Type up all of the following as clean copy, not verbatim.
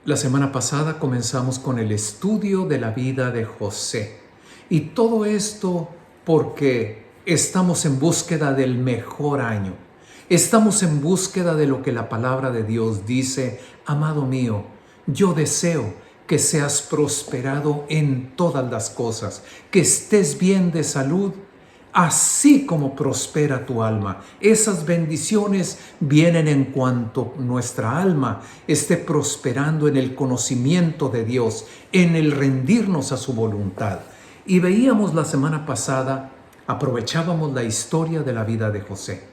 La semana pasada comenzamos con el estudio de la vida de José. Y todo esto porque estamos en búsqueda del mejor año. Estamos en búsqueda de lo que la palabra de Dios dice. Amado mío, yo deseo que seas prosperado en todas las cosas, que estés bien de salud, así como prospera tu alma. Esas bendiciones vienen en cuanto nuestra alma esté prosperando en el conocimiento de Dios, en el rendirnos a su voluntad. Y veíamos la semana pasada, aprovechábamos la historia de la vida de José.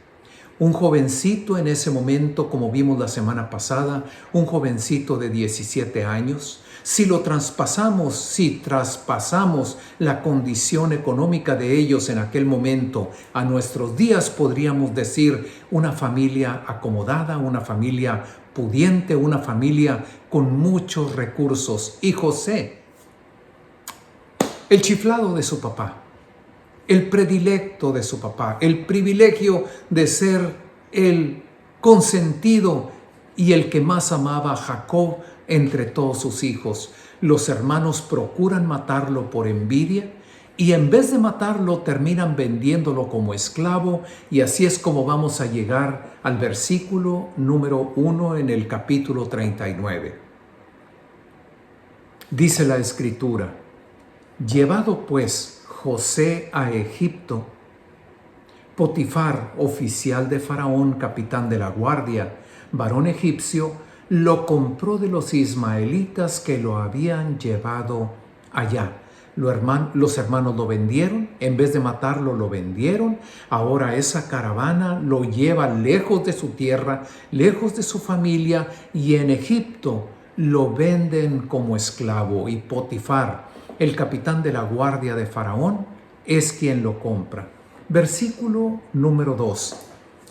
Un jovencito en ese momento, como vimos la semana pasada, un jovencito de 17 años. Si traspasamos la condición económica de ellos en aquel momento a nuestros días, podríamos decir una familia acomodada, una familia pudiente, una familia con muchos recursos. Y José, el chiflado de su papá, el predilecto de su papá, el privilegio de ser el consentido y el que más amaba a Jacob entre todos sus hijos. Los hermanos procuran matarlo por envidia y en vez de matarlo terminan vendiéndolo como esclavo, y así es como vamos a llegar al versículo número 1 en el capítulo 39. Dice la Escritura: llevado pues José a Egipto, Potifar, oficial de Faraón, capitán de la guardia, varón egipcio, lo compró de los ismaelitas que lo habían llevado allá. Los hermanos lo vendieron, en vez de matarlo lo vendieron. Ahora esa caravana lo lleva lejos de su tierra, lejos de su familia, y en Egipto lo venden como esclavo. Y Potifar, el capitán de la guardia de Faraón, es quien lo compra. Versículo número 2.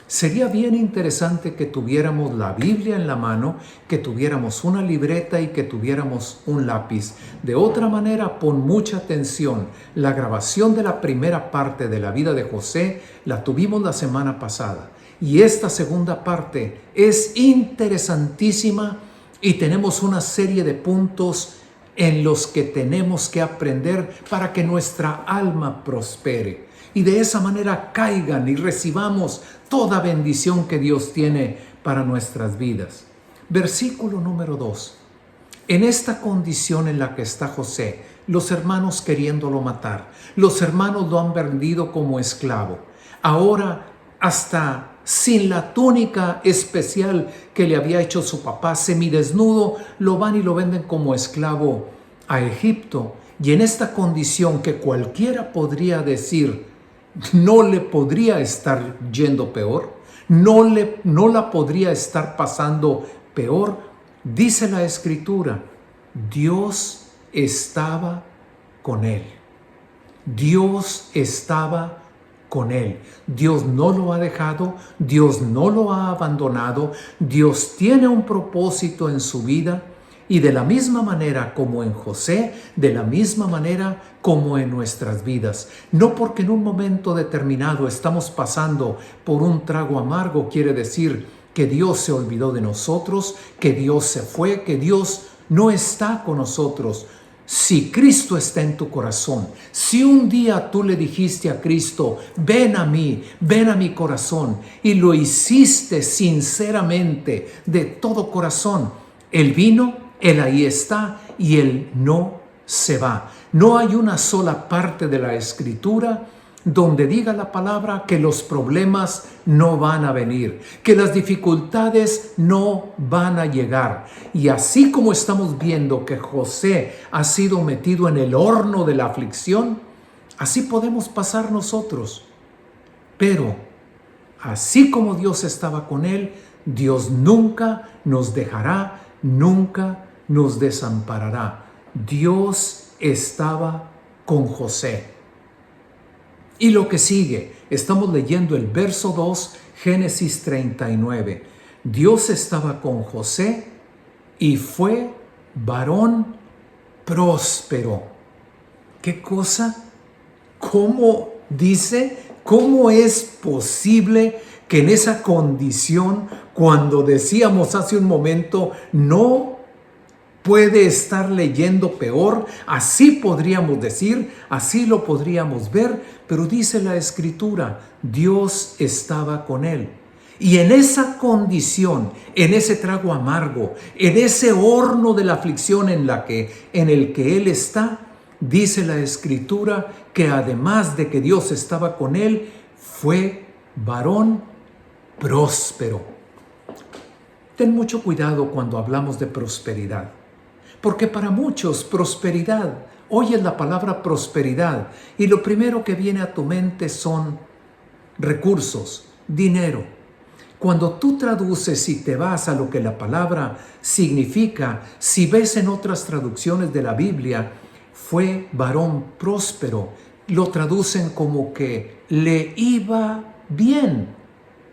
Sería bien interesante que tuviéramos la Biblia en la mano, que tuviéramos una libreta y que tuviéramos un lápiz. De otra manera, pon mucha atención. La grabación de la primera parte de la vida de José la tuvimos la semana pasada. Y esta segunda parte es interesantísima y tenemos una serie de puntos en los que tenemos que aprender para que nuestra alma prospere y de esa manera caigan y recibamos toda bendición que Dios tiene para nuestras vidas. Versículo número 2. En esta condición en la que está José, los hermanos queriéndolo matar, los hermanos lo han vendido como esclavo. Ahora, hasta sin la túnica especial que le había hecho su papá, semidesnudo, lo van y lo venden como esclavo a Egipto. Y en esta condición que cualquiera podría decir, no le podría estar yendo peor, no la podría estar pasando peor, dice la Escritura, Dios estaba con él. Dios estaba con él. Dios no lo ha dejado, Dios no lo ha abandonado, Dios tiene un propósito en su vida, y de la misma manera como en José, de la misma manera como en nuestras vidas. No porque en un momento determinado estamos pasando por un trago amargo quiere decir que Dios se olvidó de nosotros, que Dios se fue, que Dios no está con nosotros. Si Cristo está en tu corazón, si un día tú le dijiste a Cristo, ven a mí, ven a mi corazón, y lo hiciste sinceramente, de todo corazón, Él vino, Él ahí está y Él no se va. No hay una sola parte de la Escritura donde diga la palabra que los problemas no van a venir, que las dificultades no van a llegar. Y así como estamos viendo que José ha sido metido en el horno de la aflicción, así podemos pasar nosotros. Pero así como Dios estaba con él, Dios nunca nos dejará, nunca nos desamparará. Dios estaba con José. Y lo que sigue, estamos leyendo el verso 2, Génesis 39. Dios estaba con José y fue varón próspero. ¿Qué cosa? ¿Cómo dice? ¿Cómo es posible que en esa condición, cuando decíamos hace un momento, no puede estar leyendo peor, así podríamos decir, así lo podríamos ver, pero dice la Escritura, Dios estaba con él. Y en esa condición, en ese trago amargo, en ese horno de la aflicción en el que él está, dice la Escritura que además de que Dios estaba con él, fue varón próspero. Ten mucho cuidado cuando hablamos de prosperidad, porque para muchos prosperidad, oyes la palabra prosperidad y lo primero que viene a tu mente son recursos, dinero. Cuando tú traduces y te vas a lo que la palabra significa, si ves en otras traducciones de la Biblia, fue varón próspero, lo traducen como que le iba bien,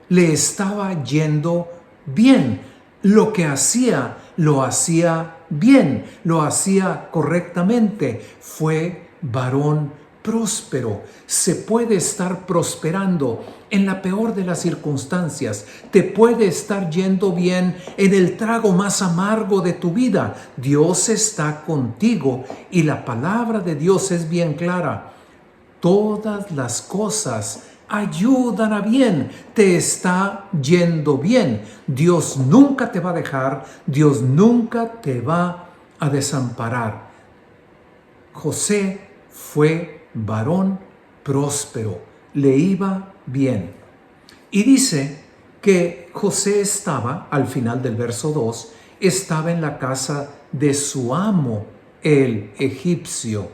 le estaba yendo bien. Lo que hacía, lo hacía bien, lo hacía correctamente. Fue varón próspero. Se puede estar prosperando en la peor de las circunstancias. Te puede estar yendo bien en el trago más amargo de tu vida. Dios está contigo y la palabra de Dios es bien clara. Todas las cosas ayudan a bien, te está yendo bien. Dios nunca te va a dejar, Dios nunca te va a desamparar. José fue varón próspero, le iba bien. Y dice que José estaba, al final del verso 2, estaba en la casa de su amo, el egipcio.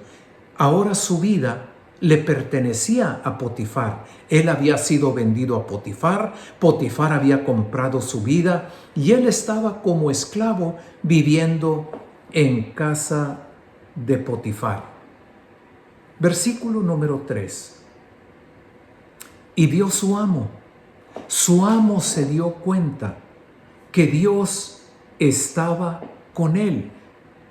Ahora su vida le pertenecía a Potifar. Él había sido vendido a Potifar, Potifar había comprado su vida y él estaba como esclavo viviendo en casa de Potifar. Versículo número 3. Y vio su amo se dio cuenta que Dios estaba con él.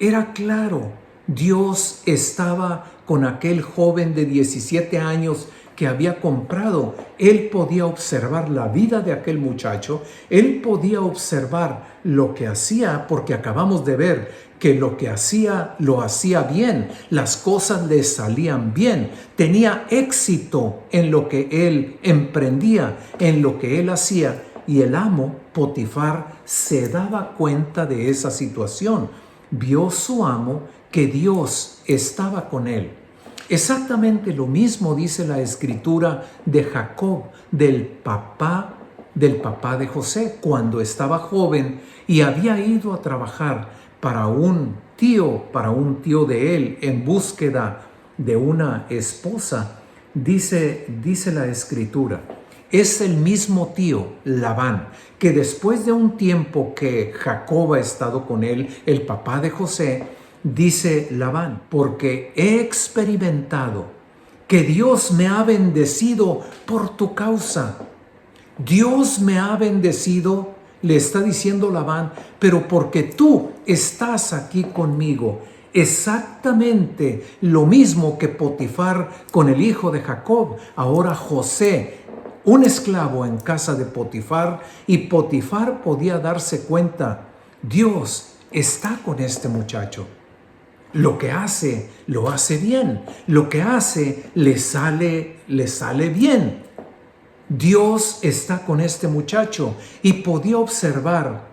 Era claro, Dios estaba con aquel joven de 17 años que había comprado. Él podía observar la vida de aquel muchacho, él podía observar lo que hacía, porque acabamos de ver que lo que hacía, lo hacía bien, las cosas le salían bien, tenía éxito en lo que él emprendía, en lo que él hacía, y el amo, Potifar, se daba cuenta de esa situación. Vio su amo que Dios estaba con él. Exactamente lo mismo dice la Escritura de Jacob, del papá de José, cuando estaba joven y había ido a trabajar para un tío de él en búsqueda de una esposa. Dice la Escritura, es el mismo tío, Labán, que después de un tiempo que Jacob ha estado con él, el papá de José, dice Labán, porque he experimentado que Dios me ha bendecido por tu causa. Dios me ha bendecido, le está diciendo Labán, pero porque tú estás aquí conmigo. Exactamente lo mismo que Potifar con el hijo de Jacob. Ahora José, un esclavo en casa de Potifar, y Potifar podía darse cuenta, Dios está con este muchacho. Lo que hace, lo hace bien. Lo que hace, le sale bien. Dios está con este muchacho y podía observar,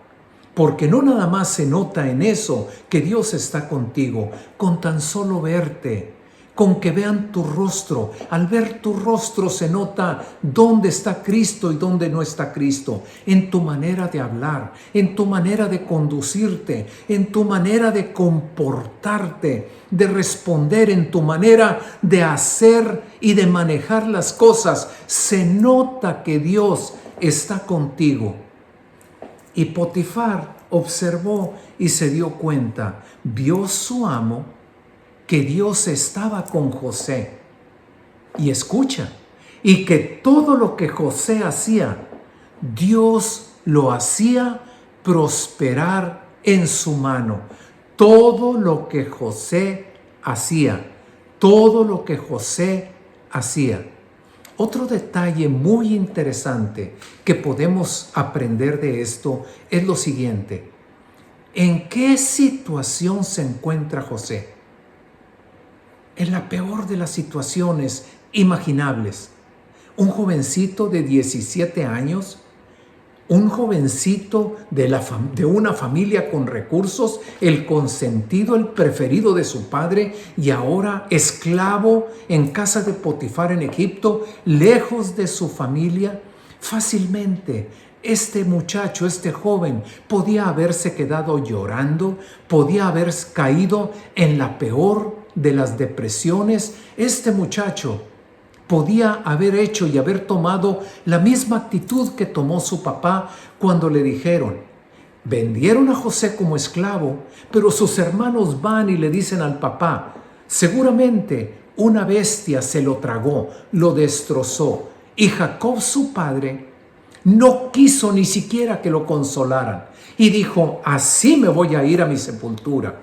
porque no nada más se nota en eso que Dios está contigo, con tan solo verte, con que vean tu rostro. Al ver tu rostro se nota dónde está Cristo y dónde no está Cristo. En tu manera de hablar, en tu manera de conducirte, en tu manera de comportarte, de responder, en tu manera de hacer y de manejar las cosas. Se nota que Dios está contigo. Y Potifar observó y se dio cuenta, vio su amo que Dios estaba con José. Y escucha, y que todo lo que José hacía, Dios lo hacía prosperar en su mano. Todo lo que José hacía, todo lo que José hacía. Otro detalle muy interesante que podemos aprender de esto es lo siguiente. ¿En qué situación se encuentra José? En la peor de las situaciones imaginables. Un jovencito de 17 años, un jovencito de una familia con recursos, el consentido, el preferido de su padre, y ahora esclavo en casa de Potifar en Egipto, lejos de su familia. Fácilmente este muchacho, este joven, podía haberse quedado llorando, podía haber caído en la peor de las depresiones. Este muchacho podía haber hecho y haber tomado la misma actitud que tomó su papá cuando le dijeron: vendieron a José como esclavo, pero sus hermanos van y le dicen al papá: seguramente una bestia se lo tragó, lo destrozó. Y Jacob, su padre, no quiso ni siquiera que lo consolaran y dijo: así me voy a ir a mi sepultura.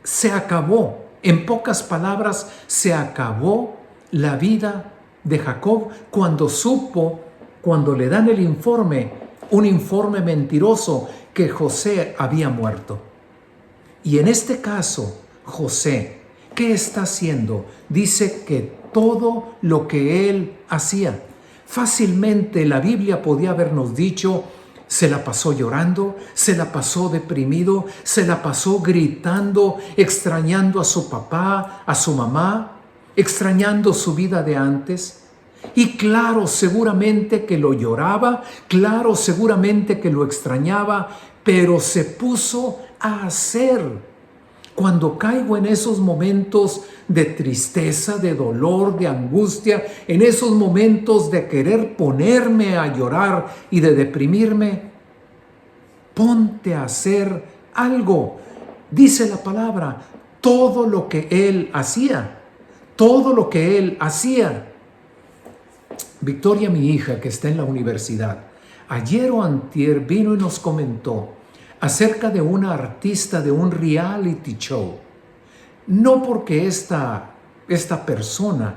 Se acabó, en pocas palabras, se acabó la vida de Jacob cuando le dan el informe, un informe mentiroso, que José había muerto. Y en este caso, José, ¿qué está haciendo? Dice que todo lo que él hacía, fácilmente la Biblia podía habernos dicho: se la pasó llorando, se la pasó deprimido, se la pasó gritando, extrañando a su papá, a su mamá, extrañando su vida de antes. Y claro, seguramente que lo lloraba, claro, seguramente que lo extrañaba, pero se puso a hacer. Cuando caigo en esos momentos de tristeza, de dolor, de angustia, en esos momentos de querer ponerme a llorar y de deprimirme, ponte a hacer algo. Dice la palabra, todo lo que él hacía, todo lo que él hacía. Victoria, mi hija, que está en la universidad, ayer o antier vino y nos comentó acerca de una artista de un reality show. No porque esta persona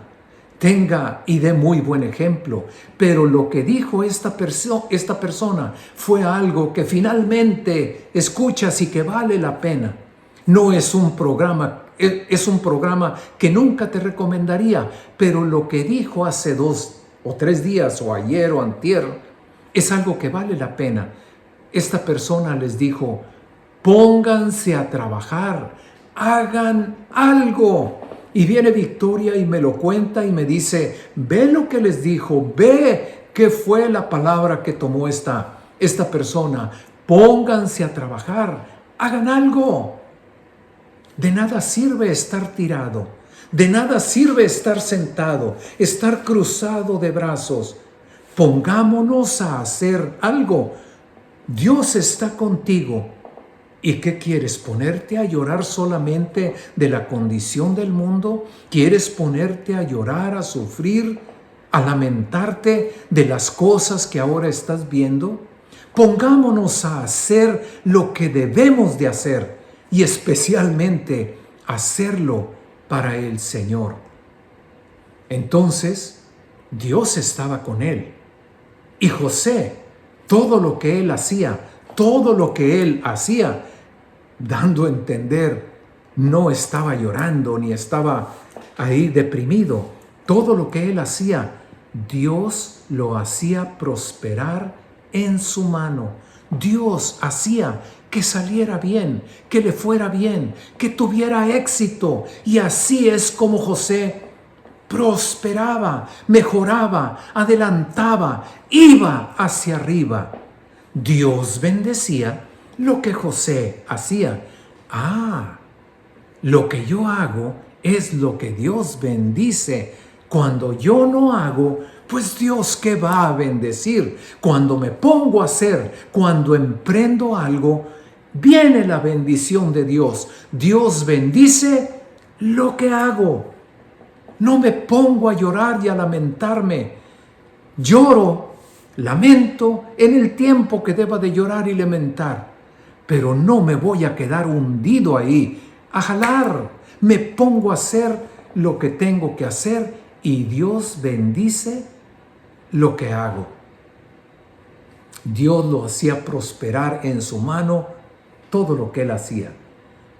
tenga y dé muy buen ejemplo, pero lo que dijo esta persona fue algo que finalmente escuchas y que vale la pena. No es un programa, es un programa que nunca te recomendaría, pero lo que dijo hace 2 o 3 días, o ayer o antier, es algo que vale la pena. Esta persona les dijo: pónganse a trabajar, hagan algo. Y viene Victoria y me lo cuenta y me dice: ve lo que les dijo, ve qué fue la palabra que tomó esta persona. Pónganse a trabajar, hagan algo. De nada sirve estar tirado, de nada sirve estar sentado, estar cruzado de brazos. Pongámonos a hacer algo. Dios está contigo. ¿Y qué quieres? ¿Ponerte a llorar solamente de la condición del mundo? ¿Quieres ponerte a llorar, a sufrir, a lamentarte de las cosas que ahora estás viendo? Pongámonos a hacer lo que debemos de hacer, y especialmente hacerlo para el Señor. Entonces, Dios estaba con él. Y José, todo lo que él hacía, dando a entender, no estaba llorando ni estaba ahí deprimido. Todo lo que él hacía, Dios lo hacía prosperar en su mano. Dios hacía que saliera bien, que le fuera bien, que tuviera éxito. Y así es como José prosperaba, mejoraba, adelantaba, iba hacia arriba. Dios bendecía lo que José hacía. Lo que yo hago es lo que Dios bendice. Cuando yo no hago, pues Dios, ¿qué va a bendecir? Cuando me pongo a hacer, cuando emprendo algo, viene la bendición de Dios. Dios bendice lo que hago. No me pongo a llorar y a lamentarme. Lloro, lamento en el tiempo que deba de llorar y lamentar, pero no me voy a quedar hundido ahí, a jalar. Me pongo a hacer lo que tengo que hacer y Dios bendice lo que hago. Dios lo hacía prosperar en su mano todo lo que él hacía.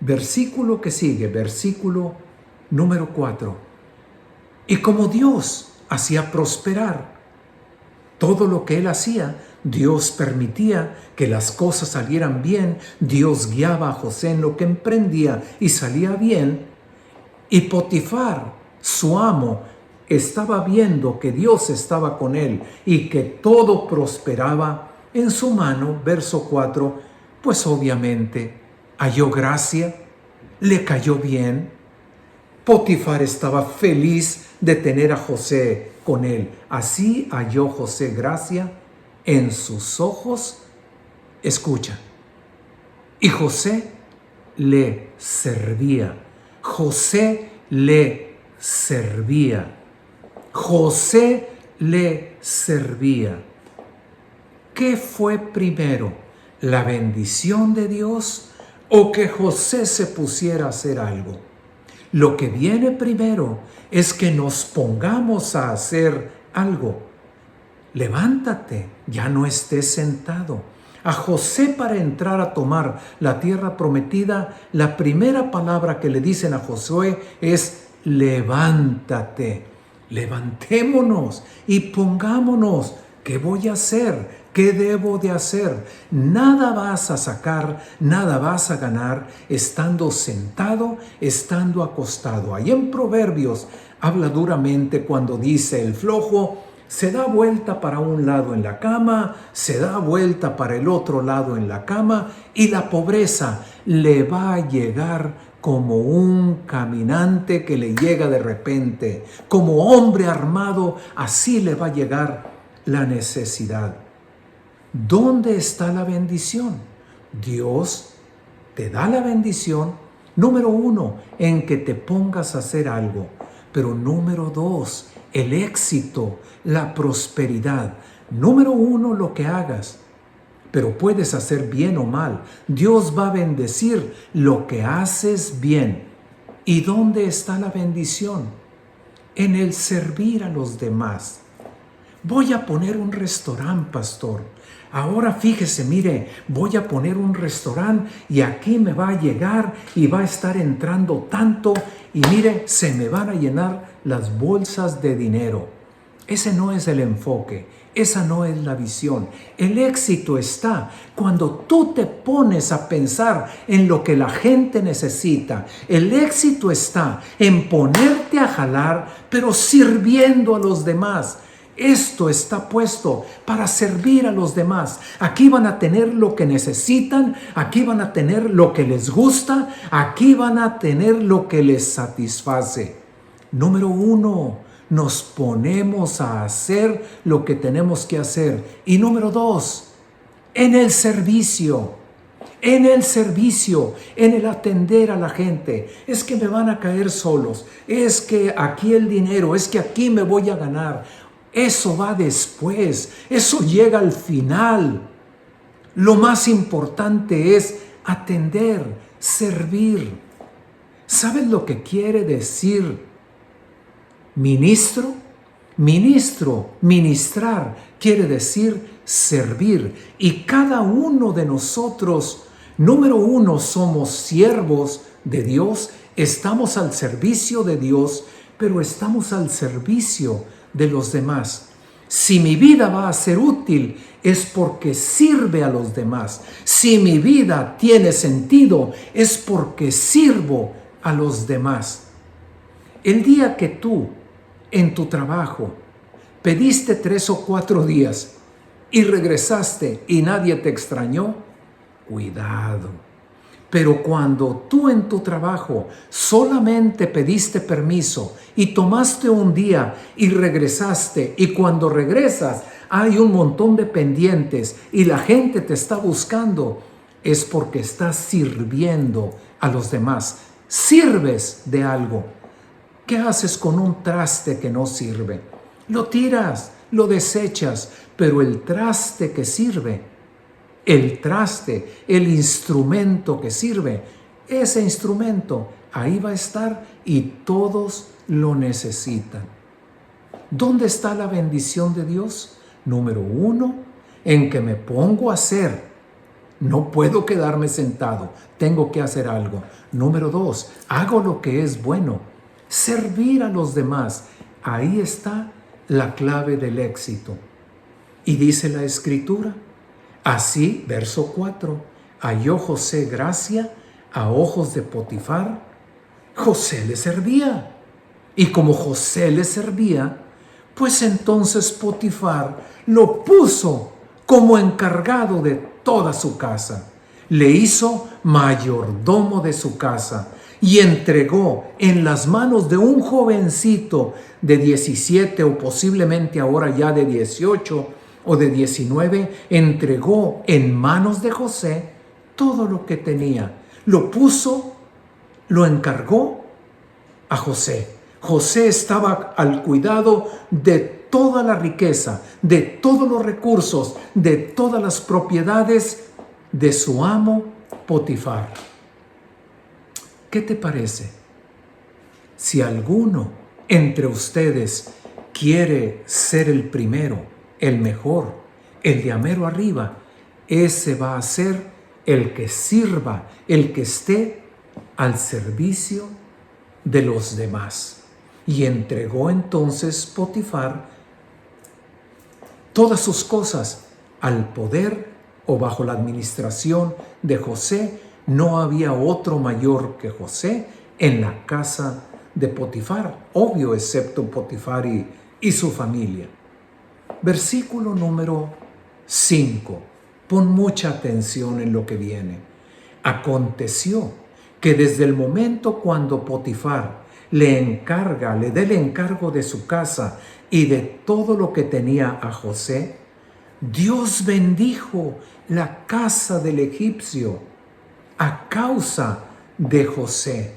Versículo que sigue, versículo número 4. Y como Dios hacía prosperar todo lo que él hacía, Dios permitía que las cosas salieran bien, Dios guiaba a José en lo que emprendía y salía bien. Y Potifar, su amo, estaba viendo que Dios estaba con él y que todo prosperaba en su mano. Verso 4, pues obviamente halló gracia, le cayó bien. Potifar estaba feliz de tener a José con él. Así halló José gracia en sus ojos. Escucha. Y José le servía. José le servía. José le servía. ¿Qué fue primero? ¿La bendición de Dios o que José se pusiera a hacer algo? Lo que viene primero es que nos pongamos a hacer algo. Levántate, ya no estés sentado. A José, para entrar a tomar la tierra prometida, la primera palabra que le dicen a Josué es: levántate. Levantémonos y pongámonos. ¿Qué voy a hacer? ¿Qué debo de hacer? Nada vas a sacar, nada vas a ganar estando sentado, estando acostado. Ahí en Proverbios habla duramente cuando dice: el flojo se da vuelta para un lado en la cama, se da vuelta para el otro lado en la cama, y la pobreza le va a llegar como un caminante que le llega de repente. Como hombre armado, así le va a llegar la necesidad. ¿Dónde está la bendición? Dios te da la bendición, número 1, en que te pongas a hacer algo. Pero número 2, el éxito, la prosperidad. Número 1, lo que hagas. Pero puedes hacer bien o mal. Dios va a bendecir lo que haces bien. ¿Y dónde está la bendición? En el servir a los demás. Voy a poner un restaurante, pastor. Ahora fíjese, mire, voy a poner un restaurante y aquí me va a llegar y va a estar entrando tanto y mire, se me van a llenar las bolsas de dinero. Ese no es el enfoque, esa no es la visión. El éxito está cuando tú te pones a pensar en lo que la gente necesita. El éxito está en ponerte a jalar, pero sirviendo a los demás. Esto está puesto para servir a los demás. Aquí van a tener lo que necesitan, aquí van a tener lo que les gusta, aquí van a tener lo que les satisface. Número 1, nos ponemos a hacer lo que tenemos que hacer. Y número 2, en el servicio. En el servicio, en el atender a la gente. Es que me van a caer solos, es que aquí el dinero, es que aquí me voy a ganar. Eso va después, eso llega al final. Lo más importante es atender, servir. ¿Sabes lo que quiere decir ministro? Ministrar quiere decir servir. Y cada uno de nosotros, número 1, somos siervos de Dios, estamos al servicio de Dios, pero estamos al servicio de los demás. Si mi vida va a ser útil, es porque sirve a los demás. Si mi vida tiene sentido, es porque sirvo a los demás. El día que tú, en tu trabajo, pediste 3 o 4 días y regresaste y nadie te extrañó, cuidado. Pero cuando tú en tu trabajo solamente pediste permiso y tomaste un día y regresaste, y cuando regresas hay un montón de pendientes y la gente te está buscando, es porque estás sirviendo a los demás. Sirves de algo. ¿Qué haces con un traste que no sirve? Lo tiras, lo desechas, pero el traste que sirve, el traste, el instrumento que sirve, ese instrumento ahí va a estar y todos lo necesitan. ¿Dónde está la bendición de Dios? Número 1, en que me pongo a hacer. No puedo quedarme sentado, tengo que hacer algo. Número 2, hago lo que es bueno, servir a los demás. Ahí está la clave del éxito. Y dice la Escritura, así, verso 4, halló José gracia a ojos de Potifar. José le servía. Y como José le servía, pues entonces Potifar lo puso como encargado de toda su casa. Le hizo mayordomo de su casa y entregó en las manos de un jovencito de 17 o posiblemente ahora ya de 18 o de 19, entregó en manos de José todo lo que tenía. Lo puso, lo encargó a José. José estaba al cuidado de toda la riqueza, de todos los recursos, de todas las propiedades de su amo Potifar. ¿Qué te parece? Si alguno entre ustedes quiere ser el primero, el mejor, el de a mero arriba, ese va a ser el que sirva, el que esté al servicio de los demás. Y entregó entonces Potifar todas sus cosas al poder o bajo la administración de José. No había otro mayor que José en la casa de Potifar, obvio, excepto Potifar y su familia. Versículo número 5. Pon mucha atención en lo que viene. Aconteció que desde el momento cuando Potifar le da el encargo de su casa y de todo lo que tenía a José, Dios bendijo la casa del egipcio a causa de José.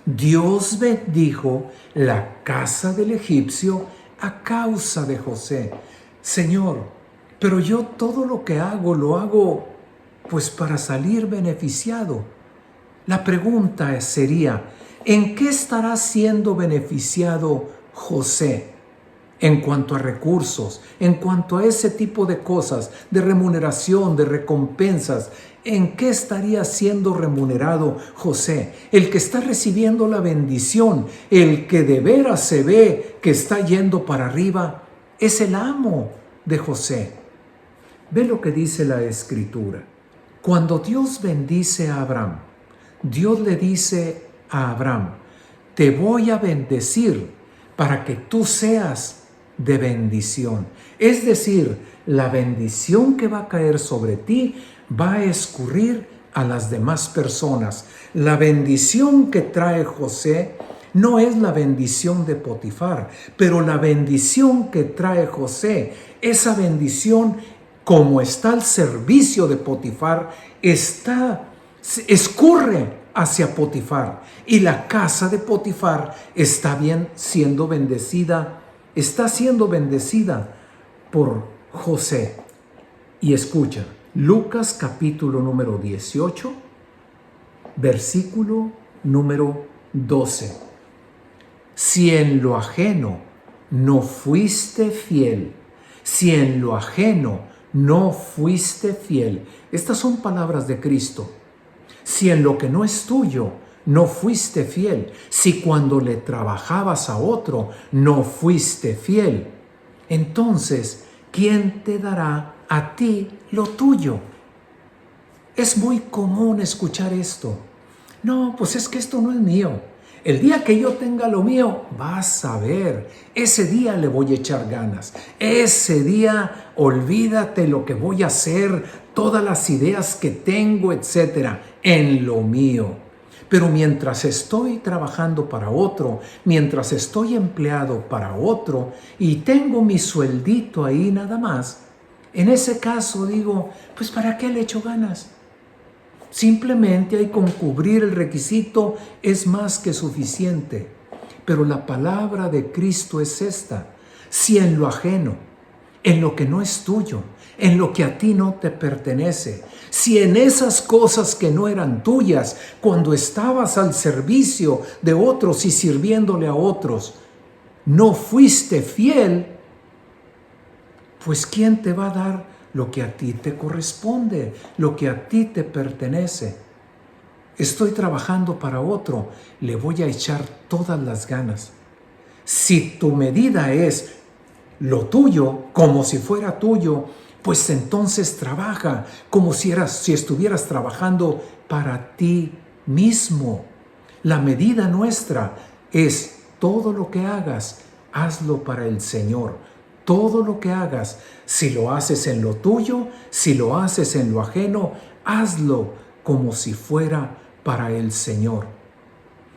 Dios bendijo la casa del egipcio a causa de José. Señor, pero yo todo lo que hago, lo hago pues para salir beneficiado. La pregunta sería, ¿en qué estará siendo beneficiado José en cuanto a recursos, en cuanto a ese tipo de cosas, de remuneración, de recompensas? ¿En qué estaría siendo remunerado José? El que está recibiendo la bendición, el que de veras se ve que está yendo para arriba, es el amo de José. Ve lo que dice la Escritura. Cuando Dios bendice a Abraham, Dios le dice a Abraham, te voy a bendecir para que tú seas de bendición. Es decir, la bendición que va a caer sobre ti va a escurrir a las demás personas. La bendición que trae José no es la bendición de Potifar, pero la bendición que trae José, esa bendición como está al servicio de Potifar, escurre hacia Potifar, y la casa de Potifar está siendo bendecida por José. Y escucha, Lucas capítulo número 18, versículo número 12. Si en lo ajeno no fuiste fiel, si en lo ajeno no fuiste fiel, estas son palabras de Cristo. Si en lo que no es tuyo no fuiste fiel, si cuando le trabajabas a otro no fuiste fiel, entonces, ¿quién te dará a ti lo tuyo? Es muy común escuchar esto. No, pues es que esto no es mío. El día que yo tenga lo mío, vas a ver, ese día le voy a echar ganas. Ese día, olvídate lo que voy a hacer, todas las ideas que tengo, etcétera, en lo mío. Pero mientras estoy trabajando para otro, mientras estoy empleado para otro y tengo mi sueldito ahí nada más, en ese caso digo, pues ¿para qué le echo ganas? Simplemente hay con cubrir el requisito es más que suficiente. Pero la palabra de Cristo es esta: si en lo ajeno, en lo que no es tuyo, en lo que a ti no te pertenece, si en esas cosas que no eran tuyas, cuando estabas al servicio de otros y sirviéndole a otros, no fuiste fiel, pues ¿quién te va a dar lo que a ti te corresponde, lo que a ti te pertenece. Estoy trabajando para otro, le voy a echar todas las ganas. Si tu medida es lo tuyo, como si fuera tuyo, pues entonces trabaja como si estuvieras trabajando para ti mismo. La medida nuestra es todo lo que hagas, hazlo para el Señor. Todo lo que hagas, si lo haces en lo tuyo, si lo haces en lo ajeno, hazlo como si fuera para el Señor.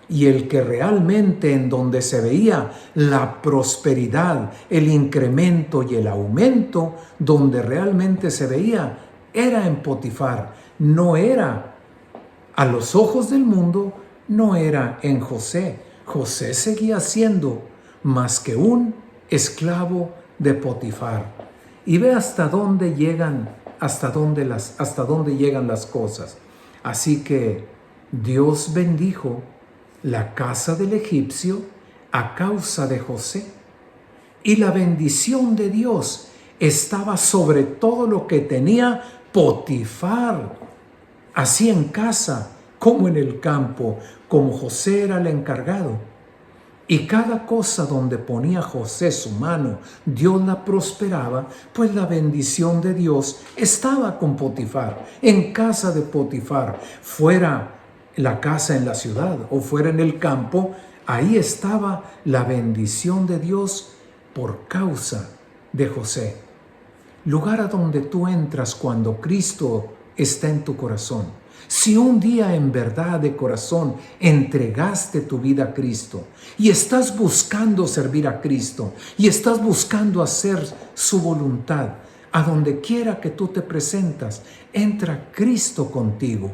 Y el que realmente en donde se veía la prosperidad, el incremento y el aumento, donde realmente se veía, era en Potifar. No era, a los ojos del mundo, no era en José. José seguía siendo más que un esclavo de Potifar. Y ve hasta dónde llegan, hasta dónde llegan las cosas. Así que Dios bendijo la casa del egipcio a causa de José. Y la bendición de Dios estaba sobre todo lo que tenía Potifar, así en casa como en el campo, como José era el encargado. Y cada cosa donde ponía José su mano, Dios la prosperaba, pues la bendición de Dios estaba con Potifar, en casa de Potifar, fuera la casa en la ciudad o fuera en el campo, ahí estaba la bendición de Dios por causa de José. Lugar a donde tú entras cuando Cristo está en tu corazón. Si un día en verdad de corazón entregaste tu vida a Cristo y estás buscando servir a Cristo y estás buscando hacer su voluntad, a donde quiera que tú te presentas, entra Cristo contigo.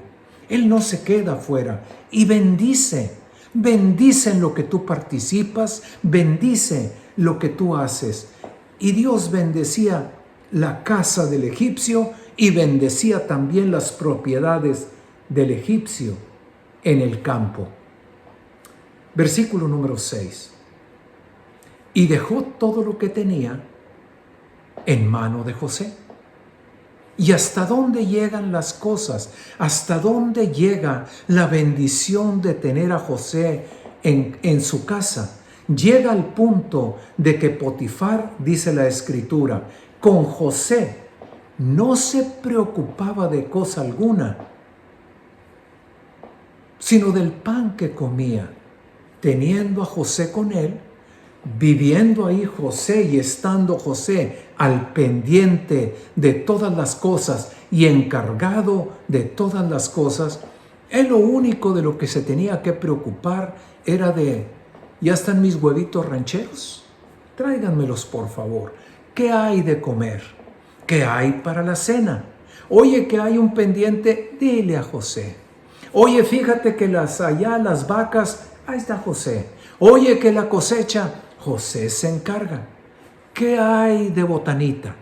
Él no se queda afuera y bendice en lo que tú participas, bendice lo que tú haces. Y Dios bendecía la casa del egipcio y bendecía también las propiedades del egipcio en el campo. Versículo número 6. Y dejó todo lo que tenía en mano de José. ¿Y hasta dónde llegan las cosas? ¿Hasta dónde llega la bendición de tener a José en su casa? Llega al punto de que Potifar, dice la Escritura, con José no se preocupaba de cosa alguna, sino del pan que comía, teniendo a José con él, viviendo ahí José y estando José al pendiente de todas las cosas y encargado de todas las cosas. Él lo único de lo que se tenía que preocupar era de: ¿ya están mis huevitos rancheros? Tráiganmelos por favor. ¿Qué hay de comer? ¿Qué hay para la cena? Oye, que hay un pendiente, dile a José. Oye, fíjate que las vacas, ahí está José. Oye, que la cosecha, José se encarga. ¿Qué hay de botanita?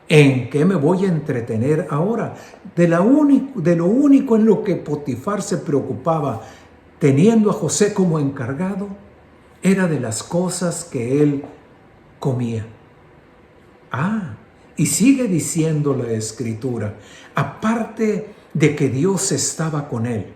¿En qué me voy a entretener ahora? De lo único en lo que Potifar se preocupaba, teniendo a José como encargado, era de las cosas que él comía. Y sigue diciendo la Escritura, aparte de que Dios estaba con él,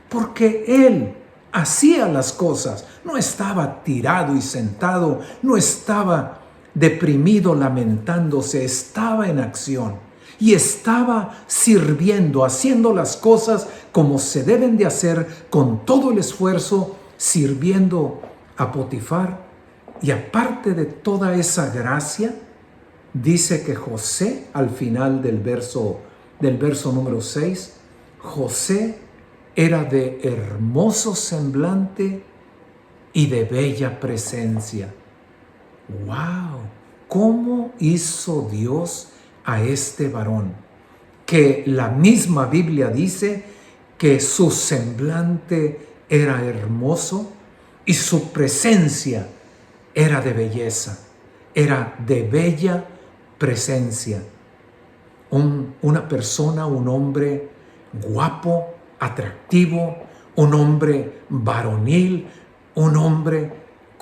porque él hacía las cosas, no estaba tirado y sentado, no estaba deprimido lamentándose, estaba en acción y estaba sirviendo, haciendo las cosas como se deben de hacer, con todo el esfuerzo, sirviendo a Potifar. Y aparte de toda esa gracia, dice que José, al final del verso número 6, José era de hermoso semblante y de bella presencia. ¡Wow! ¿Cómo hizo Dios a este varón? Que la misma Biblia dice que su semblante era hermoso y su presencia era de belleza, era de bella presencia. Una persona, un hombre guapo, atractivo, un hombre varonil, un hombre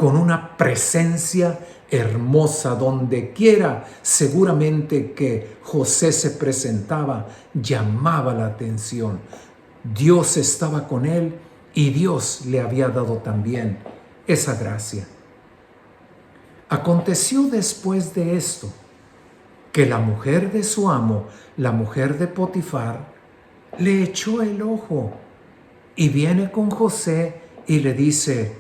con una presencia hermosa. Donde quiera seguramente que José se presentaba, llamaba la atención. Dios estaba con él y Dios le había dado también esa gracia. Aconteció después de esto que la mujer de su amo, la mujer de Potifar, le echó el ojo y viene con José y le dice: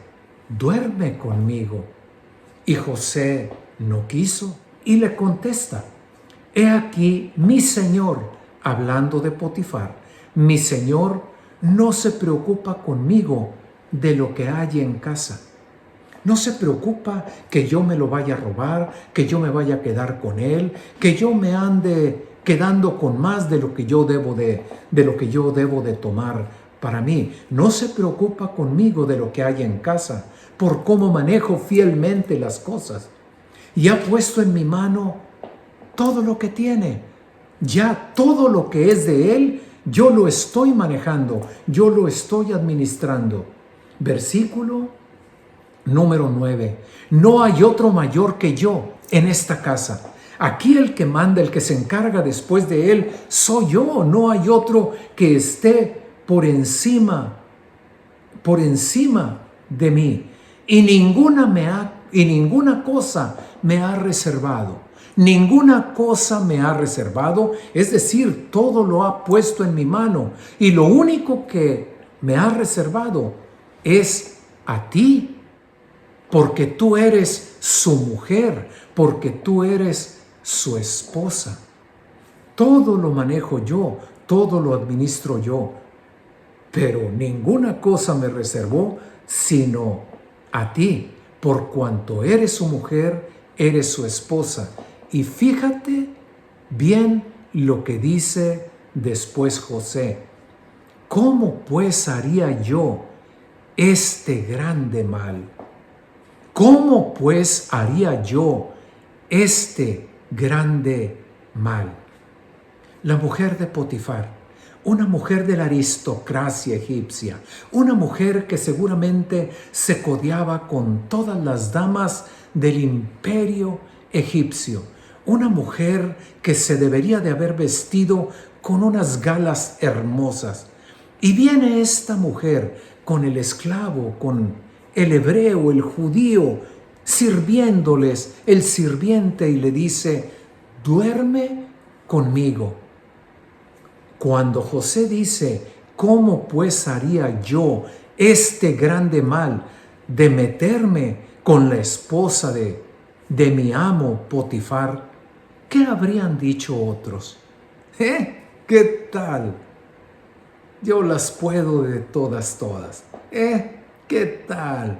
duerme conmigo. Y José no quiso y le contesta: he aquí mi señor, hablando de Potifar, mi señor no se preocupa conmigo de lo que hay en casa. No se preocupa que yo me lo vaya a robar, que yo me vaya a quedar con él, que yo me ande quedando con más de lo que yo debo de tomar para mí. No se preocupa conmigo de lo que hay en casa, por cómo manejo fielmente las cosas. Y ha puesto en mi mano todo lo que tiene. Ya todo lo que es de él, yo lo estoy manejando, yo lo estoy administrando. Versículo número 9. No hay otro mayor que yo en esta casa. Aquí el que manda, el que se encarga después de él, soy yo. No hay otro que esté por encima de mí. Y ninguna cosa me ha reservado. Ninguna cosa me ha reservado, es decir, todo lo ha puesto en mi mano. Y lo único que me ha reservado es a ti, porque tú eres su mujer, porque tú eres su esposa. Todo lo manejo yo, todo lo administro yo, pero ninguna cosa me reservó sino a ti, por cuanto eres su mujer, eres su esposa. Y fíjate bien lo que dice después José: ¿cómo pues haría yo este grande mal? ¿Cómo pues haría yo este grande mal? La mujer de Potifar, una mujer de la aristocracia egipcia, una mujer que seguramente se codeaba con todas las damas del imperio egipcio, una mujer que se debería de haber vestido con unas galas hermosas. Y viene esta mujer con el esclavo, con el hebreo, el judío, sirviéndoles, el sirviente, y le dice: duerme conmigo. Cuando José dice: ¿cómo pues haría yo este grande mal de meterme con la esposa de mi amo Potifar? ¿Qué habrían dicho otros? ¿Qué tal? Yo las puedo de todas. ¿Qué tal?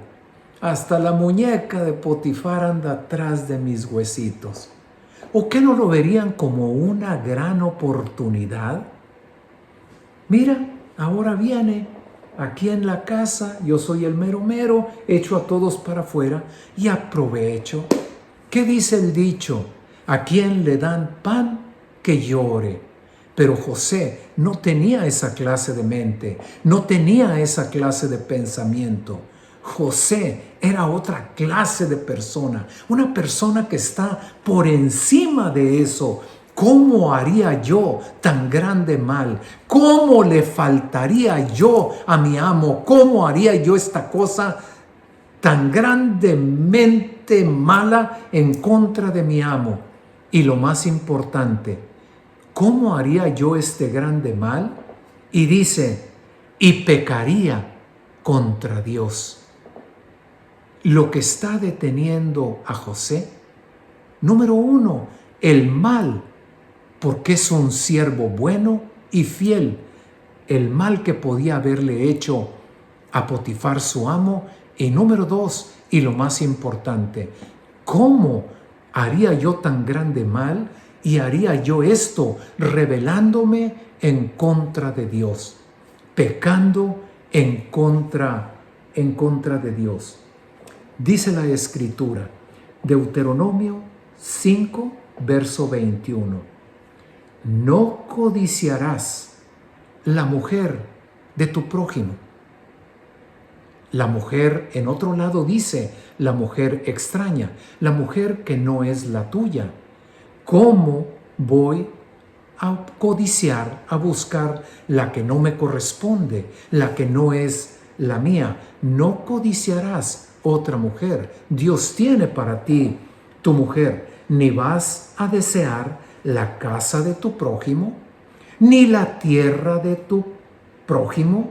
Hasta la muñeca de Potifar anda atrás de mis huesitos. ¿O qué no lo verían como una gran oportunidad? Mira, ahora viene aquí en la casa, yo soy el mero mero, echo a todos para afuera y aprovecho. ¿Qué dice el dicho? ¿A quién le dan pan que llore? Pero José no tenía esa clase de mente, no tenía esa clase de pensamiento. José era otra clase de persona, una persona que está por encima de eso. ¿Cómo haría yo tan grande mal? ¿Cómo le faltaría yo a mi amo? ¿Cómo haría yo esta cosa tan grandemente mala en contra de mi amo? Y lo más importante, ¿cómo haría yo este grande mal? Y dice: y pecaría contra Dios. Lo que está deteniendo a José, número 1, el mal, porque es un siervo bueno y fiel. El mal que podía haberle hecho a Potifar su amo. Y número 2, y lo más importante, ¿cómo haría yo tan grande mal? Y haría yo esto rebelándome en contra de Dios, pecando en contra de Dios. Dice la Escritura, Deuteronomio 5, verso 21. No codiciarás la mujer de tu prójimo. La mujer, en otro lado dice, la mujer extraña, la mujer que no es la tuya. ¿Cómo voy a codiciar, a buscar la que no me corresponde, la que no es la mía? No codiciarás otra mujer. Dios tiene para ti tu mujer. Ni vas a desear la casa de tu prójimo, ni la tierra de tu prójimo,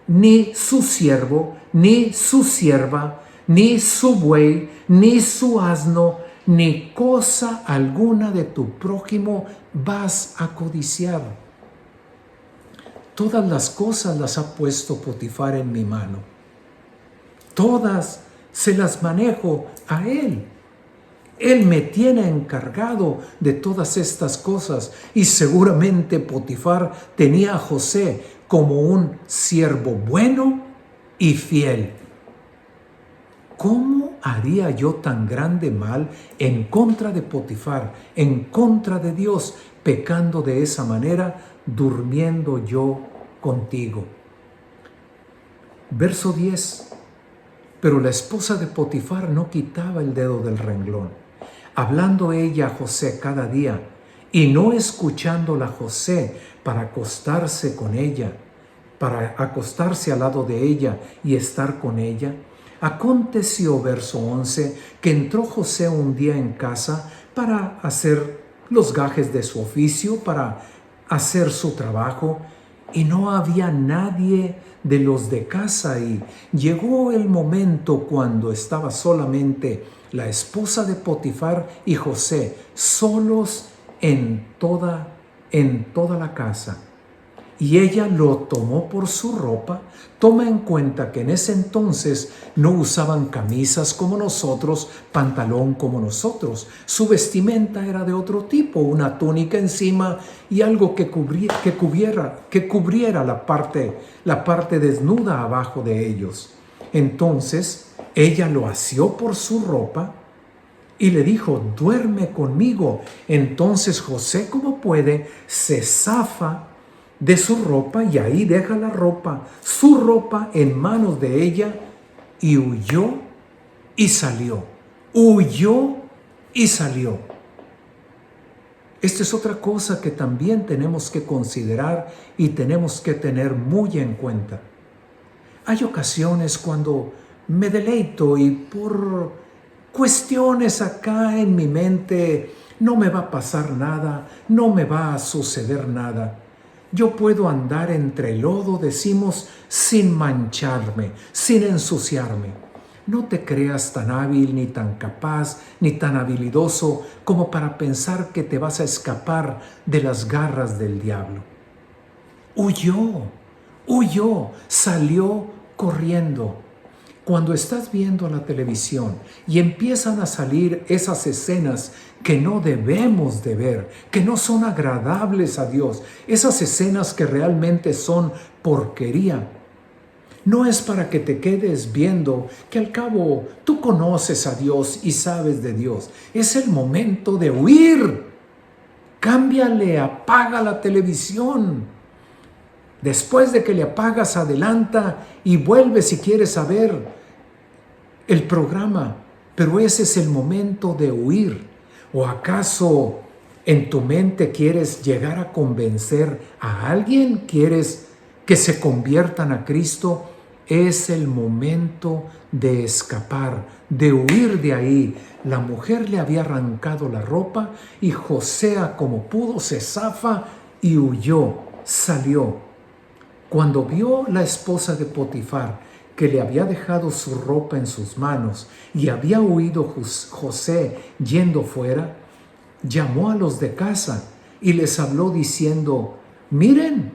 ni su siervo, ni su sierva, ni su buey, ni su asno, ni cosa alguna de tu prójimo vas a codiciar. Todas las cosas las ha puesto Potifar en mi mano. Todas se las manejo a él. Él me tiene encargado de todas estas cosas, y seguramente Potifar tenía a José como un siervo bueno y fiel. ¿Cómo haría yo tan grande mal en contra de Potifar, en contra de Dios, pecando de esa manera, durmiendo yo contigo? Verso 10. Pero la esposa de Potifar no quitaba el dedo del renglón, hablando ella a José cada día, y no escuchándola José para acostarse con ella, para acostarse al lado de ella y estar con ella. Aconteció, verso 11, que entró José un día en casa para hacer los gajes de su oficio, para hacer su trabajo, y no había nadie de los de casa, y llegó el momento cuando estaba solamente la esposa de Potifar y José, solos en toda la casa. Y ella lo tomó por su ropa. Toma en cuenta que en ese entonces no usaban camisas como nosotros, pantalón como nosotros. Su vestimenta era de otro tipo, una túnica encima y algo que cubriera la parte desnuda abajo de ellos. Entonces ella lo asió por su ropa y le dijo: duerme conmigo. Entonces José, como puede, se zafa de su ropa y ahí deja su ropa en manos de ella, y huyó y salió. Huyó y salió. Esta es otra cosa que también tenemos que considerar y tenemos que tener muy en cuenta. Hay ocasiones cuando me deleito y por cuestiones acá en mi mente no me va a pasar nada, no me va a suceder nada. Yo puedo andar entre lodo, decimos, sin mancharme, sin ensuciarme. No te creas tan hábil, ni tan capaz, ni tan habilidoso como para pensar que te vas a escapar de las garras del diablo. Huyó, salió corriendo. Cuando estás viendo la televisión y empiezan a salir esas escenas que no debemos de ver, que no son agradables a Dios, esas escenas que realmente son porquería, no es para que te quedes viendo, que al cabo tú conoces a Dios y sabes de Dios. Es el momento de huir. Cámbiale, apaga la televisión. Después de que le apagas, adelanta y vuelve si quieres a ver el programa. Pero ese es el momento de huir. ¿O acaso en tu mente quieres llegar a convencer a alguien? ¿Quieres que se conviertan a Cristo? Es el momento de escapar, de huir de ahí. La mujer le había arrancado la ropa y José, como pudo, se zafa y huyó, salió. Cuando vio la esposa de Potifar que le había dejado su ropa en sus manos y había huido José yendo fuera, llamó a los de casa y les habló diciendo: miren,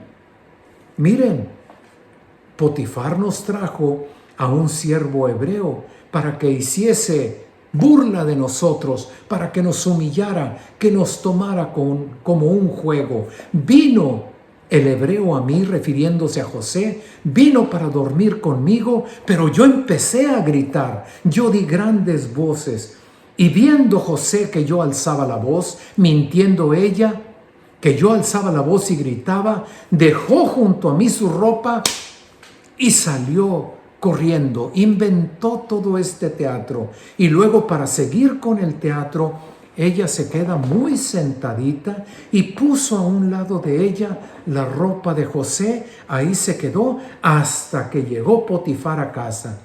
Potifar nos trajo a un siervo hebreo para que hiciese burla de nosotros, para que nos humillara, que nos tomara como un juego. Vino el hebreo a mí, refiriéndose a José, vino para dormir conmigo, pero yo empecé a gritar, yo di grandes voces, y viendo José que yo alzaba la voz, mintiendo ella, que yo alzaba la voz y gritaba, dejó junto a mí su ropa y salió corriendo, inventó todo este teatro y luego para seguir con el teatro, ella se queda muy sentadita y puso a un lado de ella la ropa de José. Ahí se quedó hasta que llegó Potifar a casa.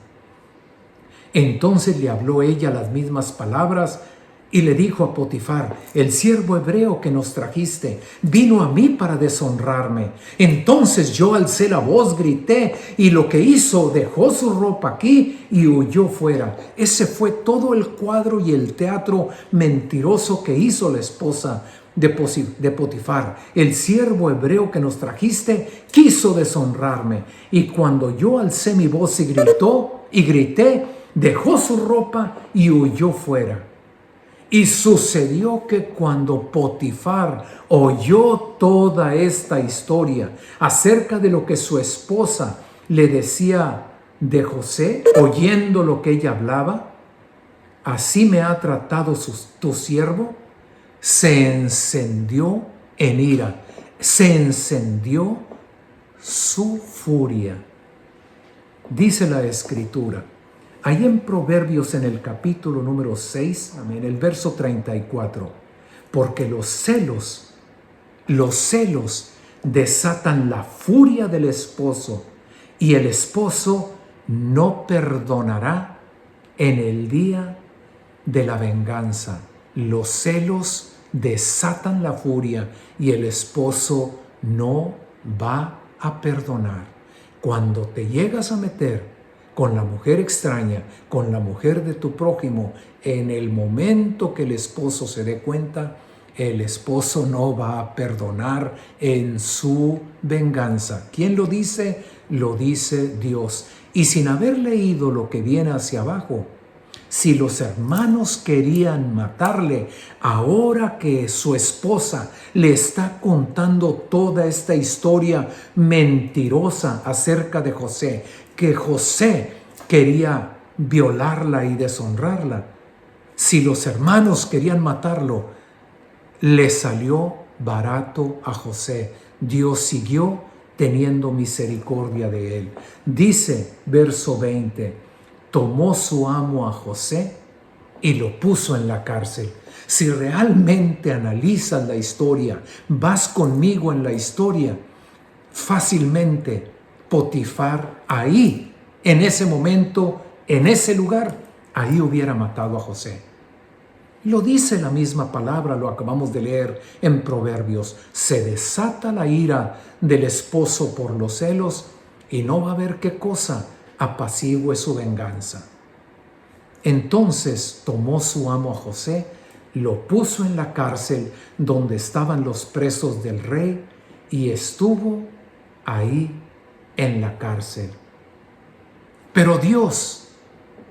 Entonces le habló ella las mismas palabras y le dijo a Potifar: el siervo hebreo que nos trajiste vino a mí para deshonrarme. Entonces yo alcé la voz, grité, y lo que hizo, dejó su ropa aquí y huyó fuera. Ese fue todo el cuadro y el teatro mentiroso que hizo la esposa de Potifar. El siervo hebreo que nos trajiste quiso deshonrarme, y cuando yo alcé mi voz y grité, dejó su ropa y huyó fuera. Y sucedió que cuando Potifar oyó toda esta historia acerca de lo que su esposa le decía de José, oyendo lo que ella hablaba, así me ha tratado tu siervo, se encendió en ira, se encendió su furia. Dice la Escritura, ahí en Proverbios, en el capítulo número 6, amén, el verso 34, porque los celos desatan la furia del esposo, y el esposo no perdonará en el día de la venganza. Los celos desatan la furia y el esposo no va a perdonar. Cuando te llegas a meter con la mujer extraña, con la mujer de tu prójimo, en el momento que el esposo se dé cuenta, el esposo no va a perdonar en su venganza. ¿Quién lo dice? Lo dice Dios. Y sin haber leído lo que viene hacia abajo, si los hermanos querían matarle, ahora que su esposa le está contando toda esta historia mentirosa acerca de José, que José quería violarla y deshonrarla, si los hermanos querían matarlo, le salió barato a José. Dios siguió teniendo misericordia de él. Dice, verso 20, tomó su amo a José y lo puso en la cárcel. Si realmente analizas la historia, vas conmigo en la historia, fácilmente Potifar ahí, en ese momento, en ese lugar, ahí hubiera matado a José. Lo dice la misma palabra, lo acabamos de leer en Proverbios. Se desata la ira del esposo por los celos y no va a haber qué cosa apacigüe su venganza. Entonces tomó su amo a José, lo puso en la cárcel donde estaban los presos del rey y estuvo ahí en la cárcel. Pero Dios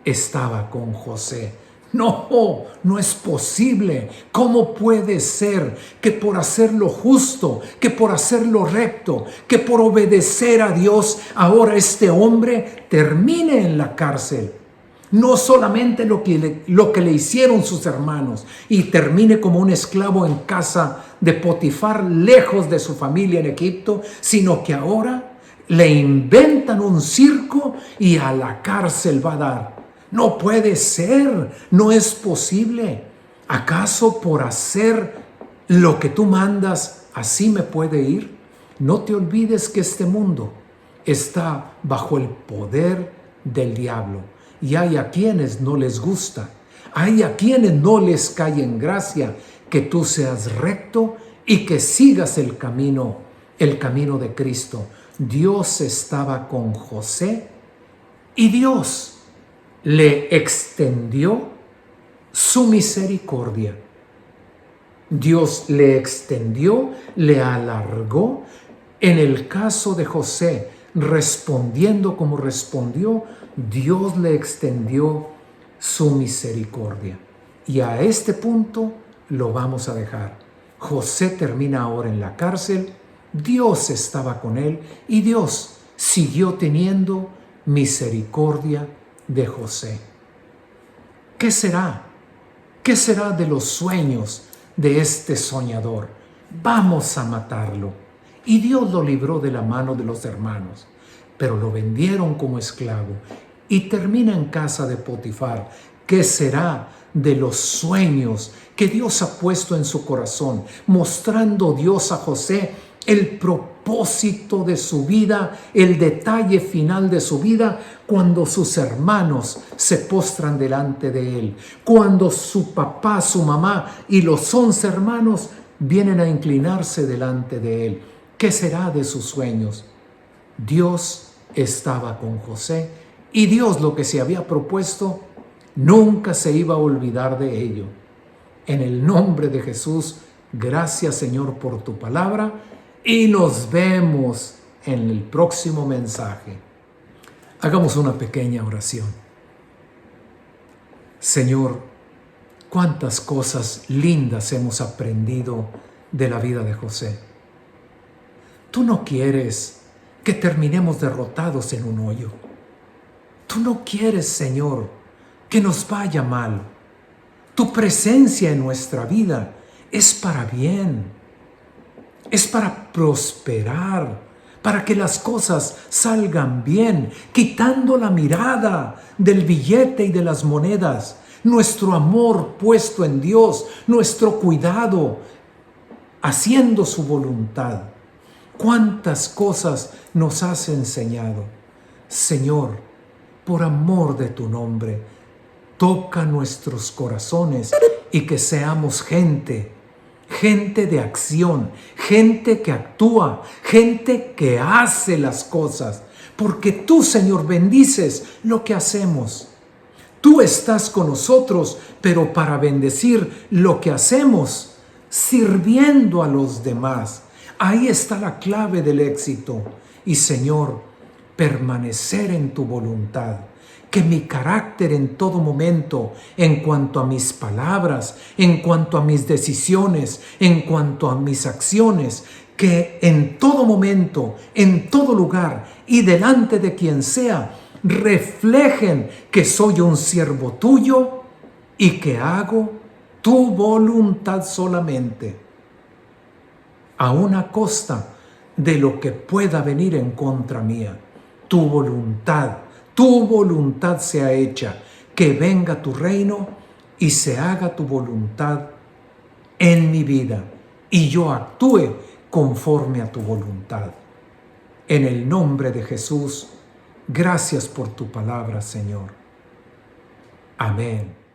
estaba con José. No es posible. ¿Cómo puede ser que por hacer lo justo, que por hacer lo recto, que por obedecer a Dios, ahora este hombre termine en la cárcel? No solamente lo que le hicieron sus hermanos y termine como un esclavo en casa de Potifar, lejos de su familia en Egipto, sino que ahora le inventan un circo y a la cárcel va a dar. No puede ser, no es posible. ¿Acaso por hacer lo que tú mandas, así me puede ir? No te olvides que este mundo está bajo el poder del diablo. Y hay a quienes no les gusta, hay a quienes no les cae en gracia que tú seas recto y que sigas el camino de Cristo. Dios estaba con José y Dios le extendió su misericordia. Dios le extendió, le alargó. En el caso de José, respondiendo como respondió, Dios le extendió su misericordia. Y a este punto lo vamos a dejar. José termina ahora en la cárcel. Dios estaba con él y Dios siguió teniendo misericordia de José. ¿Qué será? ¿Qué será de los sueños de este soñador? Vamos a matarlo. Y Dios lo libró de la mano de los hermanos. pero lo vendieron como esclavo y termina en casa de Potifar. ¿Qué será de los sueños que Dios ha puesto en su corazón, mostrando Dios a José el propósito de su vida, el detalle final de su vida, cuando sus hermanos se postran delante de él, cuando su papá, su mamá y los 11 hermanos vienen a inclinarse delante de él? ¿Qué será de sus sueños? Dios estaba con José y Dios, lo que se había propuesto, nunca se iba a olvidar de ello. En el nombre de Jesús, gracias Señor por tu palabra y nos vemos en el próximo mensaje. Hagamos una pequeña oración. Señor, cuántas cosas lindas hemos aprendido de la vida de José. Tú no quieres que terminemos derrotados en un hoyo. Tú no quieres, Señor, que nos vaya mal. Tu presencia en nuestra vida es para bien, es para prosperar, para que las cosas salgan bien, quitando la mirada del billete y de las monedas, nuestro amor puesto en Dios, nuestro cuidado, haciendo su voluntad. ¿Cuántas cosas nos has enseñado? Señor, por amor de tu nombre, toca nuestros corazones y que seamos gente de acción, gente que actúa, gente que hace las cosas, porque tú, Señor, bendices lo que hacemos. Tú estás con nosotros, pero para bendecir lo que hacemos, sirviendo a los demás. Ahí está la clave del éxito. Y, Señor, permanecer en tu voluntad. Que mi carácter en todo momento, en cuanto a mis palabras, en cuanto a mis decisiones, en cuanto a mis acciones, que en todo momento, en todo lugar y delante de quien sea, reflejen que soy un siervo tuyo y que hago tu voluntad solamente, aun a costa de lo que pueda venir en contra mía. Tu voluntad sea hecha, que venga tu reino y se haga tu voluntad en mi vida y yo actúe conforme a tu voluntad. En el nombre de Jesús, gracias por tu palabra, Señor. Amén.